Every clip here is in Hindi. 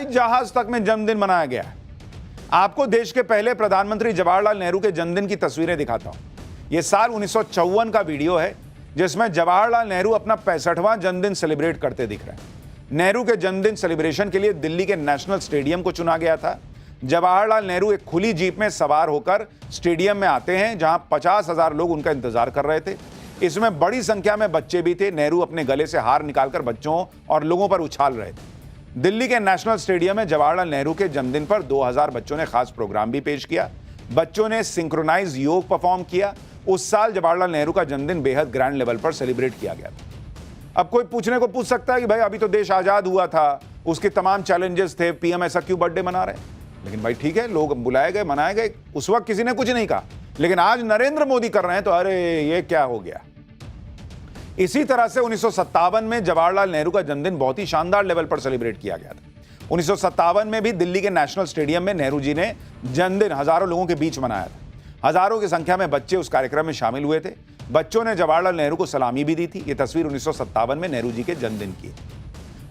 जहाज तक में जन्मदिन मनाया गया है। आपको देश के पहले प्रधानमंत्री जवाहरलाल नेहरू के जन्मदिन की तस्वीरें दिखाता हूं। यह साल 1954 का वीडियो है जिसमें जवाहरलाल नेहरू अपना 65वां जन्मदिन सेलिब्रेट करते दिख रहे हैं। नेहरू के जन्मदिन सेलिब्रेशन के लिए दिल्ली के नेशनल स्टेडियम को चुना गया था। जवाहरलाल नेहरू एक खुली जीप में सवार होकर स्टेडियम में आते हैं जहां 50,000 लोग उनका इंतजार कर रहे थे। इसमें बड़ी संख्या में बच्चे भी थे। नेहरू अपने गले से हार निकालकर बच्चों और लोगों पर उछाल रहे थे। दिल्ली के नेशनल स्टेडियम में जवाहरलाल नेहरू के जन्मदिन पर 2000 बच्चों ने खास प्रोग्राम भी पेश किया। बच्चों ने सिंक्रोनाइज योग परफॉर्म किया। उस साल जवाहरलाल नेहरू का जन्मदिन बेहद ग्रैंड लेवल पर सेलिब्रेट किया गया था। अब कोई पूछ सकता है कि भाई अभी तो देश आजाद हुआ था, उसके तमाम चैलेंजेस थे, पीएम ऐसा क्यों बर्थडे मना रहे हैं? लेकिन भाई ठीक है, लोग बुलाए गए, मनाए गए, उस वक्त किसी ने कुछ नहीं कहा। लेकिन आज नरेंद्र मोदी कर रहे हैं तो अरे ये क्या हो गया। इसी तरह से 1957 में जवाहरलाल नेहरू का जन्मदिन बहुत ही शानदार लेवल पर सेलिब्रेट किया गया था। 1957 में भी दिल्ली के नेशनल स्टेडियम में नेहरू जी ने जन्मदिन हजारों लोगों के बीच मनाया था। हजारों की संख्या में बच्चे उस कार्यक्रम में शामिल हुए थे। बच्चों ने जवाहरलाल नेहरू को सलामी भी दी थी। यह तस्वीर 1957 में नेहरू जी के जन्मदिन की है।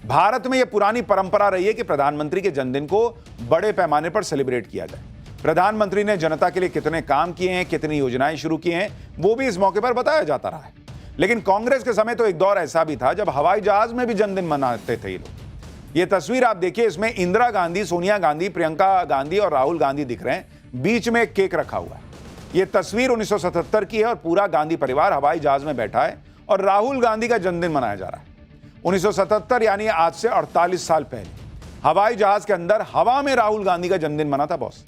भारत में यह पुरानी परंपरा रही है कि प्रधानमंत्री के जन्मदिन को बड़े पैमाने पर सेलिब्रेट किया जाए। प्रधानमंत्री ने जनता के लिए कितने काम किए हैं, कितनी योजनाएं शुरू की हैं, वो भी इस मौके पर बताया जाता रहा है। लेकिन कांग्रेस के समय तो एक दौर ऐसा भी था जब हवाई जहाज में भी जन्मदिन मनाते थे ये लोग। ये तस्वीर आप देखिए, इसमें इंदिरा गांधी, सोनिया गांधी, प्रियंका गांधी और राहुल गांधी दिख रहे हैं। बीच में एक केक रखा हुआ है। यह तस्वीर 1977 की है और पूरा गांधी परिवार हवाई जहाज में बैठा है और राहुल गांधी का जन्मदिन मनाया जा रहा है। 1977 यानी आज से 48 साल पहले हवाई जहाज के अंदर हवा में राहुल गांधी का जन्मदिन मना था बॉस।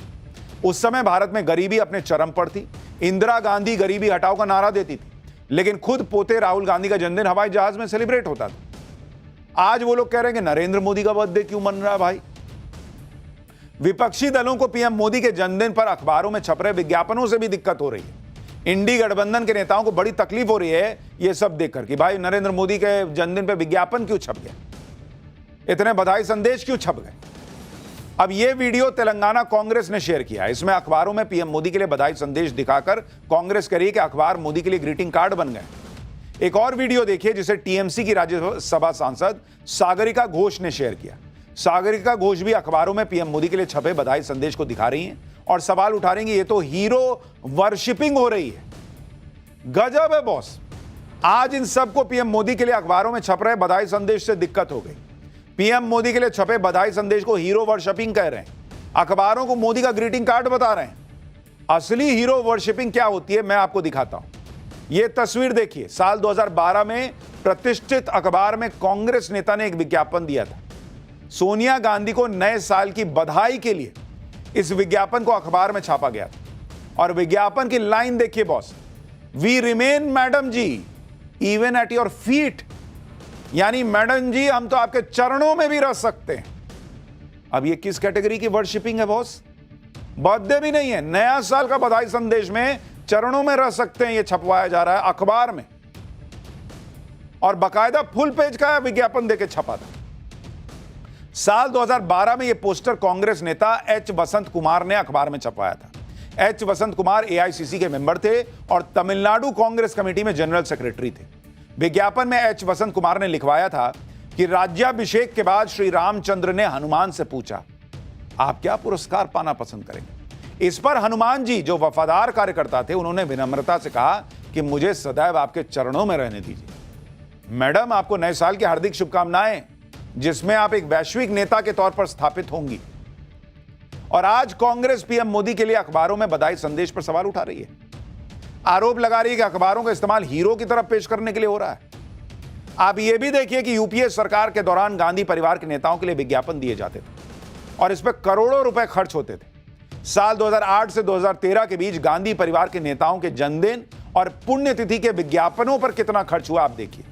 उस समय भारत में गरीबी अपने चरम पर थी। इंदिरा गांधी गरीबी हटाओ का नारा देती थी, लेकिन खुद पोते राहुल गांधी का जन्मदिन हवाई जहाज में सेलिब्रेट होता था। आज वो लोग कह रहे हैं कि नरेंद्र मोदी का बर्थडे क्यों मन रहा है भाई। विपक्षी दलों को पीएम मोदी के जन्मदिन पर अखबारों में छप रहे विज्ञापनों से भी दिक्कत हो रही है। इंडी गठबंधन के नेताओं को बड़ी तकलीफ हो रही है ये सब देखकर कि भाई नरेंद्र मोदी के जन्मदिन पर विज्ञापन क्यों छप गया, इतने बधाई संदेश क्यों छप गए। अब यह वीडियो तेलंगाना कांग्रेस ने शेयर किया। इसमें अखबारों में पीएम मोदी के लिए बधाई संदेश दिखाकर कांग्रेस कह रही है कि अखबार मोदी के लिए ग्रीटिंग कार्ड बन गए। एक और वीडियो देखिए जिसे टीएमसी की राज्यसभा सांसद सागरिका घोष ने शेयर किया। सागरिका घोष भी अखबारों में पीएम मोदी के लिए छपे बधाई संदेश को दिखा रही हैं और सवाल उठा रही हैं कि ये तो हीरो वर्शिपिंग हो रही है। गजब है बॉस। आज इन सबको पीएम मोदी के लिए अखबारों में छप रहे बधाई संदेश से दिक्कत हो गई। पीएम मोदी के लिए छपे बधाई संदेश को हीरो वर्शिपिंग कह रहे हैं, अखबारों को मोदी का ग्रीटिंग कार्ड बता रहे हैं। असली हीरो वर्शिपिंग क्या होती है मैं आपको दिखाता हूं। यह तस्वीर देखिए, साल 2012 में प्रतिष्ठित अखबार में कांग्रेस नेता ने एक विज्ञापन दिया था। सोनिया गांधी को नए साल की बधाई के लिए इस विज्ञापन को अखबार में छापा गया था और विज्ञापन की लाइन देखिए boss, we remain madam ji even at your feet, यानी मैडम जी हम तो आपके चरणों में भी रह सकते हैं। अब ये किस कैटेगरी की वर्शिपिंग है बॉस? बर्थडे भी नहीं है, नया साल का बधाई संदेश में चरणों में रह सकते हैं, ये छपवाया जा रहा है अखबार में और बाकायदा फुल पेज का विज्ञापन देके छपा था। साल 2012 में यह पोस्टर कांग्रेस नेता एच वसंत कुमार ने अखबार में छपवाया था। एच वसंत कुमार एआईसीसी के मेंबर थे और तमिलनाडु कांग्रेस कमेटी में जनरल सेक्रेटरी थे। विज्ञापन में एच वसंत कुमार ने लिखवाया था कि राज्याभिषेक के बाद श्री रामचंद्र ने हनुमान से पूछा आप क्या पुरस्कार पाना पसंद करेंगे। इस पर हनुमान जी जो वफादार कार्यकर्ता थे उन्होंने विनम्रता से कहा कि मुझे सदैव आपके चरणों में रहने दीजिए। मैडम आपको नए साल की हार्दिक शुभकामनाएं, जिसमें आप एक वैश्विक नेता के तौर पर स्थापित होंगी। और आज कांग्रेस पीएम मोदी के लिए अखबारों में बधाई संदेश पर सवाल उठा रही है, आरोप लगा रही है कि अखबारों का इस्तेमाल हीरो की तरफ पेश करने के लिए हो रहा है। आप यह भी देखिए कि यूपीए सरकार के दौरान गांधी परिवार के नेताओं के लिए विज्ञापन दिए जाते थे और इस पर करोड़ों रुपए खर्च होते थे। साल 2008 से 2013 के बीच गांधी परिवार के नेताओं के जन्मदिन और पुण्यतिथि के विज्ञापनों पर कितना खर्च हुआ आप देखिए।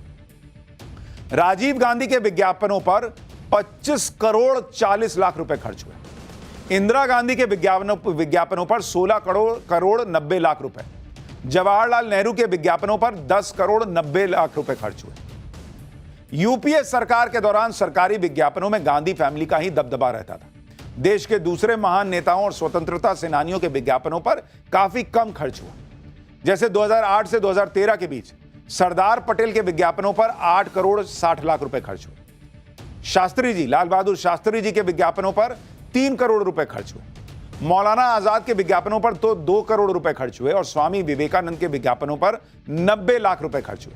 राजीव गांधी के विज्ञापनों पर 25 करोड़ 40 लाख रुपए खर्च हुए। इंदिरा गांधी के विज्ञापनों पर 16 करोड़ 90 लाख रुपए। जवाहरलाल नेहरू के विज्ञापनों पर 10 करोड़ 90 लाख रुपए खर्च हुए। यूपीए सरकार के दौरान सरकारी विज्ञापनों में गांधी फैमिली का ही दबदबा रहता था। देश के दूसरे महान नेताओं और स्वतंत्रता सेनानियों के विज्ञापनों पर काफी कम खर्च हुआ। जैसे 2008 से 2013 के बीच सरदार पटेल के विज्ञापनों पर 8 करोड़ 60 लाख रुपए खर्च हुए। शास्त्री जी, लाल बहादुर शास्त्री जी के विज्ञापनों पर 3 करोड़ रुपए खर्च हुए। मौलाना आजाद के विज्ञापनों पर तो 2 करोड़ रुपए खर्च हुए और स्वामी विवेकानंद के विज्ञापनों पर 90 लाख रुपए खर्च हुए।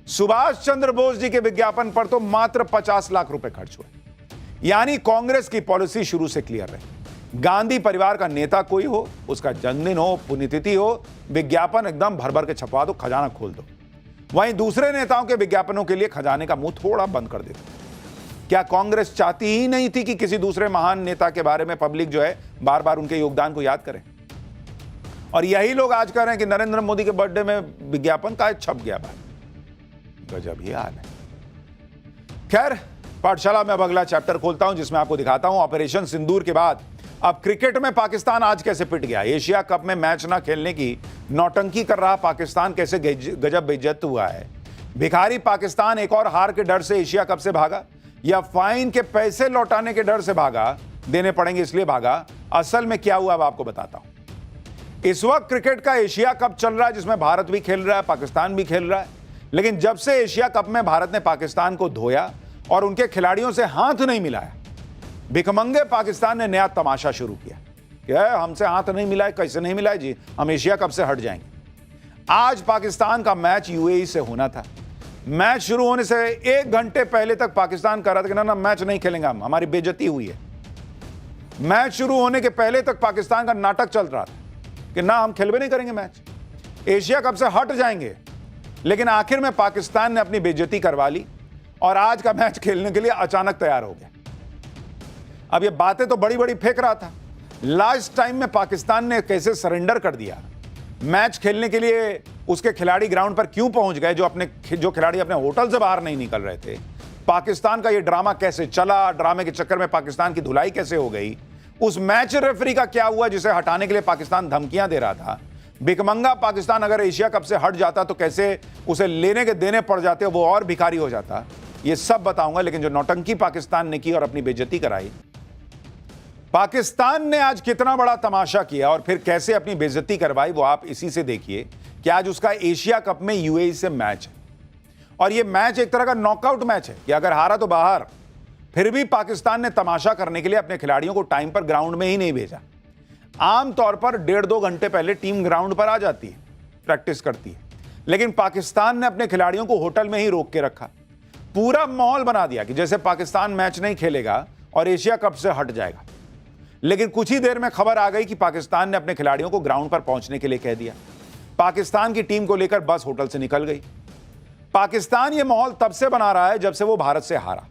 सुभाष चंद्र बोस जी के विज्ञापन पर तो मात्र 50 लाख रुपए खर्च हुए। यानी कांग्रेस की पॉलिसी शुरू से क्लियर रही। गांधी परिवार का नेता कोई हो, उसका जन्मदिन हो, पुण्यतिथि हो, विज्ञापन एकदम भर भर के छपवा दो, खजाना खोल दो। वहीं दूसरे नेताओं के विज्ञापनों के लिए खजाने का मुंह थोड़ा बंद कर देते। क्या कांग्रेस चाहती ही नहीं थी कि किसी दूसरे महान नेता के बारे में पब्लिक जो है बार बार उनके योगदान को याद करे? और यही लोग आज कह रहे हैं कि नरेंद्र मोदी के बर्थडे में विज्ञापन का छप गया भाई। गजब ही हाल है। खैर, पाठशाला में अब अगला चैप्टर खोलता हूं जिसमें आपको दिखाता हूं ऑपरेशन सिंदूर के बाद अब क्रिकेट में पाकिस्तान आज कैसे पिट गया। एशिया कप में मैच ना खेलने की नौटंकी कर रहा पाकिस्तान कैसे गजब बेइज्जत हुआ है। भिखारी पाकिस्तान एक और हार के डर से एशिया कप से भागा या फाइन के पैसे लौटाने के डर से भागा, देने पड़ेंगे इसलिए भागा? असल में क्या हुआ अब आपको बताता हूं। इस वक्त क्रिकेट का एशिया कप चल रहा है जिसमें भारत भी खेल रहा है, पाकिस्तान भी खेल रहा है। लेकिन जब से एशिया कप में भारत ने पाकिस्तान को धोया और उनके खिलाड़ियों से हाथ नहीं मिलाया, भिखमंगे पाकिस्तान ने नया तमाशा शुरू किया कि हमसे हाथ नहीं मिलाए। कैसे नहीं मिलाए जी, हम एशिया कप से हट जाएंगे। आज पाकिस्तान का मैच यूएई से होना था। मैच शुरू होने से 1 घंटे पहले तक पाकिस्तान कह रहा था कि ना मैच नहीं खेलेंगे हम, हमारी बेइज्जती हुई है। मैच शुरू होने के पहले तक पाकिस्तान का नाटक चल रहा था कि ना हम खेलवे नहीं करेंगे मैच, एशिया कप से हट जाएंगे। लेकिन आखिर में पाकिस्तान ने अपनी बेइज्जती करवा ली और आज का मैच खेलने के लिए अचानक तैयार हो गया। अब ये बातें तो बड़ी बड़ी फेंक रहा था, लास्ट टाइम में पाकिस्तान ने कैसे सरेंडर कर दिया। मैच खेलने के लिए उसके खिलाड़ी ग्राउंड पर क्यों पहुंच गए, जो खिलाड़ी अपने होटल से बाहर नहीं निकल रहे थे। पाकिस्तान का ये ड्रामा कैसे चला, ड्रामे के चक्कर में पाकिस्तान की धुलाई कैसे हो गई। उस मैच रेफरी का क्या हुआ जिसे हटाने के लिए पाकिस्तान धमकियां दे रहा था। भिखमंगा पाकिस्तान अगर एशिया कप से हट जाता तो कैसे उसे लेने के देने पड़ जाते, वो और भिखारी हो जाता। ये सब बताऊंगा। लेकिन जो नौटंकी पाकिस्तान ने की और अपनी बेइज्जती कराई, पाकिस्तान ने आज कितना बड़ा तमाशा किया और फिर कैसे अपनी बेइज्जती करवाई, वो आप इसी से देखिए कि आज उसका एशिया कप में यूएई से मैच है। और ये मैच एक तरह का नॉकआउट मैच है कि अगर हारा तो बाहर। फिर भी पाकिस्तान ने तमाशा करने के लिए अपने खिलाड़ियों को टाइम पर ग्राउंड में ही नहीं भेजा। आमतौर पर 1.5-2 घंटे पहले टीम ग्राउंड पर आ जाती है, प्रैक्टिस करती है। लेकिन पाकिस्तान ने अपने खिलाड़ियों को होटल में ही रोक के रखा। पूरा माहौल बना दिया कि जैसे पाकिस्तान मैच नहीं खेलेगा और एशिया कप से हट जाएगा। लेकिन कुछ ही देर में खबर आ गई कि पाकिस्तान ने अपने खिलाड़ियों को ग्राउंड पर पहुंचने के लिए कह दिया। पाकिस्तान की टीम को लेकर बस होटल से निकल गई। पाकिस्तान ये माहौल तब से बना रहा है जब से वो भारत से हारा।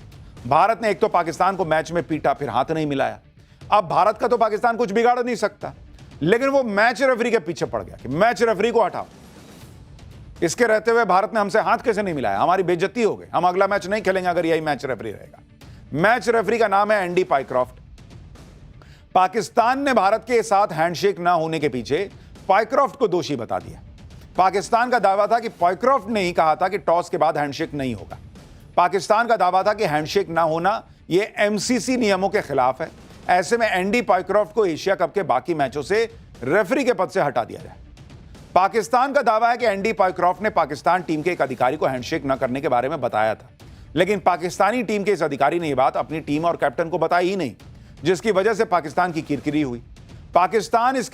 भारत ने एक तो पाकिस्तान को मैच में पीटा, फिर हाथ नहीं मिलाया। अब भारत का तो पाकिस्तान कुछ बिगाड़ नहीं सकता, लेकिन वो मैच रेफरी के पीछे पड़ गया कि मैच रेफरी को हटाओ। इसके रहते हुए भारत ने हमसे हाथ कैसे नहीं मिलाया, हमारी बेइज्जती हो गई, हम अगला मैच नहीं खेलेंगे अगर यही मैच रेफरी रहेगा। मैच रेफरी का नाम है एंडी पाइक्रॉफ्ट। पाकिस्तान ने भारत के साथ हैंडशेक ना होने के पीछे पाइक्रॉफ्ट को दोषी बता दिया। पाकिस्तान का दावा था कि पाइक्रॉफ्ट ने ही कहा था कि टॉस के बाद हैंडशेक नहीं होगा। पाकिस्तान का दावा था कि हैंडशेक ना होना यह एमसीसी नियमों के खिलाफ है। ऐसे में एंडी पाइक्रॉफ्ट को एशिया कप के बाकी मैचों से रेफरी के पद से हटा दिया जाए। पाकिस्तान का दावा है कि एंडी पाइक्रॉफ्ट ने पाकिस्तान टीम के एक अधिकारी को हैंडशेक न करने के बारे में बताया था, लेकिन पाकिस्तानी टीम के इस अधिकारी ने यह बात अपनी टीम और कैप्टन को बताई ही नहीं, जिसकी वजह से पाकिस्तान की किरकिरी हुई। पाकिस्तान इस